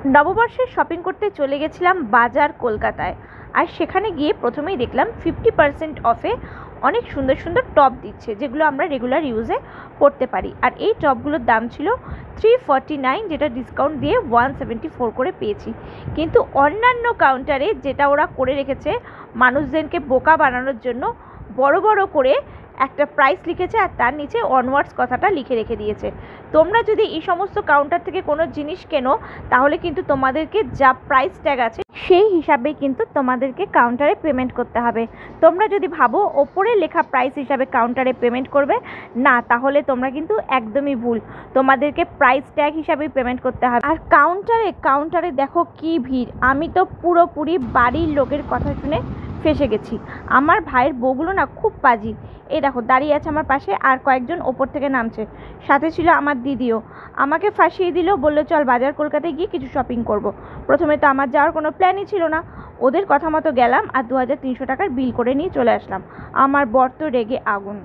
নববর্ষের শপিং করতে চলে গেছিলাম বাজার কলকাতায়। আর সেখানে গিয়ে প্রথমেই দেখলাম 50% অফে অনেক সুন্দর সুন্দর টপ দিচ্ছে, যেগুলো আমরা রেগুলার ইউজে পরতে পারি। আর এই টপগুলোর দাম ছিল 349, যেটা ডিসকাউন্ট দিয়ে 174 করে পেয়েছি। কিন্তু অন্যান্য কাউন্টারে যেটা ওরা করে রেখেছে মানুষজনকে বোকা বানানোর জন্য, বড় বড় করে একটা প্রাইস লিখেছে আর তার নিচে অনওয়ার্ডস কথাটা লিখে রেখে দিয়েছে। তোমরা যদি এই সমস্ত কাউন্টার থেকে কোনো জিনিস কেনো তাহলে কিন্তু তোমাদেরকে যা প্রাইস ট্যাগ আছে সেই হিসাবে কিন্তু তোমাদেরকে কাউন্টারে পেমেন্ট করতে হবে। তোমরা যদি ভাবো ওপরে লেখা প্রাইস হিসাবে কাউন্টারে পেমেন্ট করবে, না, তাহলে তোমরা কিন্তু একদমই ভুল। তোমাদেরকে প্রাইস ট্যাগ হিসাবেই পেমেন্ট করতে হবে। আর কাউন্টারে দেখো কি ভিড়! আমি তো পুরোপুরি বাড়ির লোকের কথা শুনে ফেসে গেছি। আমার ভাইয়ের বউগুলো না খুব পাজি। এই দেখো দাঁড়িয়ে আছে আমার পাশে, আর কয়েকজন ওপর থেকে নামছে, সাথে ছিল আমার দিদিও। আমাকে ফাঁসিয়ে দিল, বললো চল বাজার কলকাতায় গিয়ে কিছু শপিং করব। প্রথমে তো আমার যাওয়ার কোনো প্ল্যানই ছিল না, ওদের কথা মতো গেলাম আর 2300 টাকার বিল করে নিয়ে চলে আসলাম। আমার বর তো রেগে আগুন।